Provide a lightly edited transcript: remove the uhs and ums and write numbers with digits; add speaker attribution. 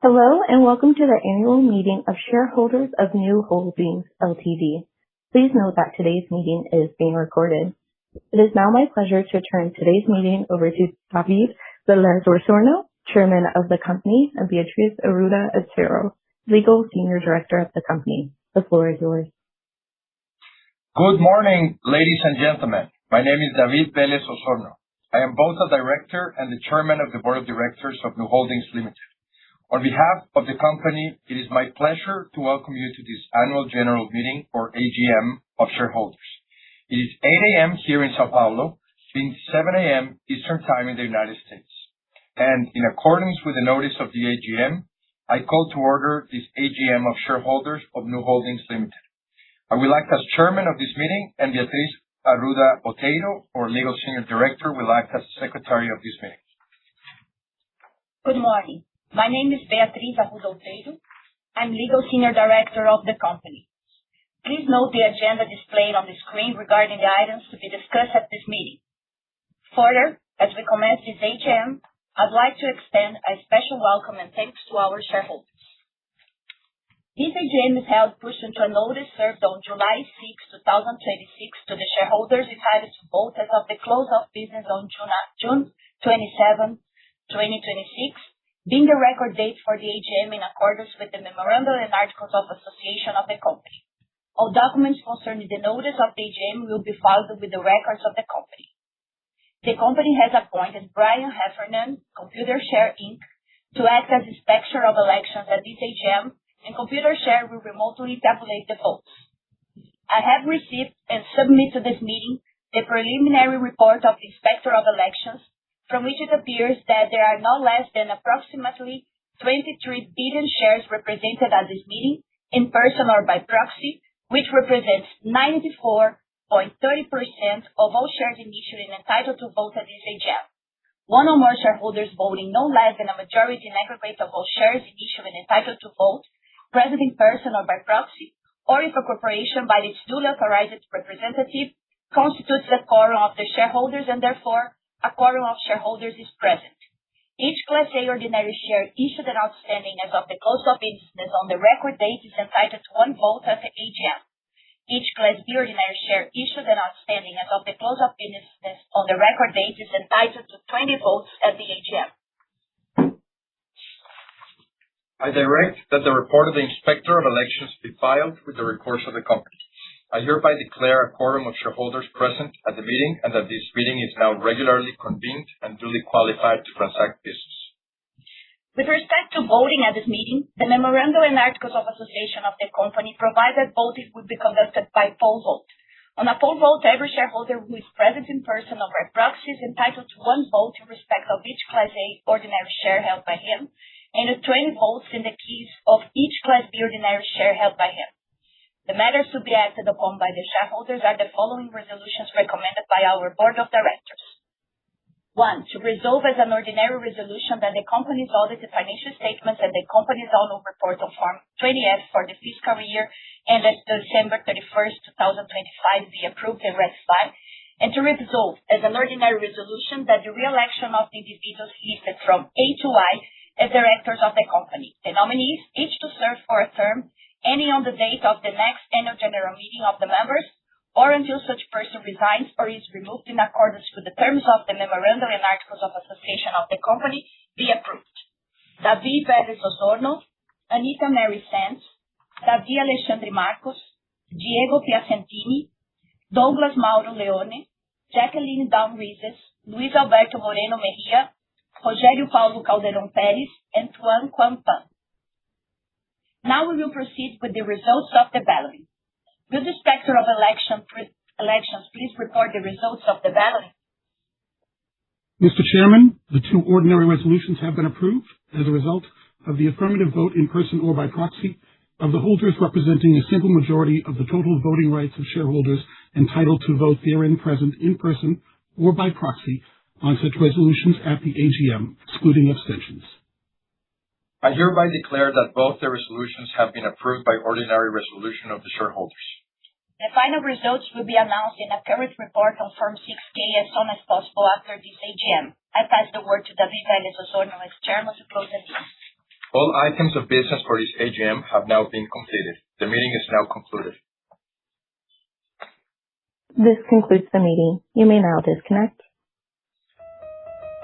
Speaker 1: Hello, and welcome to the Annual Meeting of Shareholders of New Holdings Ltd. Please note that today's meeting is being recorded. It is now my pleasure to turn today's meeting over to David Velez-Osorno, Chairman of the company, and Beatriz Arruda Otero, Legal Senior Director of the company. The floor is yours.
Speaker 2: Good morning, ladies and gentlemen. My name is David Velez-Osorno. I am both a director and the chairman of the board of directors of New Holdings Limited. On behalf of the company, it is my pleasure to welcome you to this annual general meeting, or AGM, of shareholders. It is 8 a.m. here in Sao Paulo, being 7 a.m. Eastern Time in the United States. And in accordance with the notice of the AGM, I call to order this AGM of shareholders of New Holdings Limited. I will act as chairman of this meeting, and Beatriz Arruda Otero, or legal senior director, will act as secretary of this meeting.
Speaker 3: Good morning. My name is Beatriz Arruda Otero. I'm legal senior director of the company. Please note the agenda displayed on the screen regarding the items to be discussed at this meeting. Further, as we commence this AGM, I'd like to extend a special welcome and thanks to our shareholders. This AGM is held pursuant to a notice served on July 6, 2026 to the shareholders entitled to vote as of the close of business on June 27, 2026, being the record date for the AGM in accordance with the Memorandum and Articles of Association of the company. All documents concerning the notice of the AGM will be filed with the records of the company. The company has appointed Brian Heffernan, Computershare Inc., to act as inspector of elections at this AGM, and Computershare will remotely tabulate the votes. I have received and submit to this meeting the preliminary report of the Inspector of Elections, from which it appears that there are no less than approximately 23 billion shares represented at this meeting, in person or by proxy, which represents 94.30% of all shares in issue and entitled to vote at this AGM. One or more shareholders voting no less than a majority in aggregate of all shares in issue and entitled to vote, present in person or by proxy, or if a corporation by its duly authorized representative, constitutes a quorum of the shareholders, and therefore a quorum of shareholders is present. Each Class A ordinary share issued and outstanding as of the close of business on the record date is entitled to one vote at the AGM. Each Class B ordinary share issued and outstanding as of the close of business on the record date is entitled to 20 votes at the AGM.
Speaker 2: I direct that the report of the Inspector of Elections be filed with the records of the company. I hereby declare a quorum of shareholders present at the meeting and that this meeting is now regularly convened and duly qualified to transact business.
Speaker 3: With respect to voting at this meeting, the Memorandum and Articles of Association of the company provide that voting will be conducted by poll vote. On a poll vote, every shareholder who is present in person or by proxy is entitled to one vote in respect of each Class A ordinary share held by him, and 20 votes in the case of each Class B ordinary share held by him. The matters to be acted upon by the shareholders are the following resolutions recommended by our board of directors. 1. To resolve as an ordinary resolution that the company's audited financial statements and the company's annual report on Form 20-F for the fiscal year ended December 31st, 2025 be approved and ratified, and to resolve as an ordinary resolution that the re-election of the individuals listed from A to I as directors of the company, the nominees, each to serve for a term ending on the date of the next annual general meeting of the members, or until such person resigns or is removed in accordance with the terms of the Memorandum and Articles of Association of the company, be approved. David Velez-Osorno, Anita Mary Sands, Davi Alexandre Marcos, Diego Piacentini, Douglas Mauro Leone, Jacqueline Down Rizes, Luiz Alberto Moreno Mejia, Rogério Paulo Calderon Pérez, and Tuan Quan Pan. Now we will proceed with the results of the balloting. Will the Inspector of Elections please report the results of the balloting?
Speaker 4: Mr. Chairman, the two ordinary resolutions have been approved as a result of the affirmative vote in person or by proxy of the holders representing a simple majority of the total voting rights of shareholders entitled to vote therein present in person or by proxy on such resolutions at the AGM, excluding abstentions.
Speaker 2: I hereby declare that both the resolutions have been approved by ordinary resolution of the shareholders.
Speaker 3: The final results will be announced in a current report on Form 6K as soon as possible after this AGM. I pass the word to David Velez-Osorno as chairman to close the meeting.
Speaker 2: All items of business for this AGM have now been completed. The meeting is now concluded.
Speaker 1: This concludes the meeting. You may now disconnect.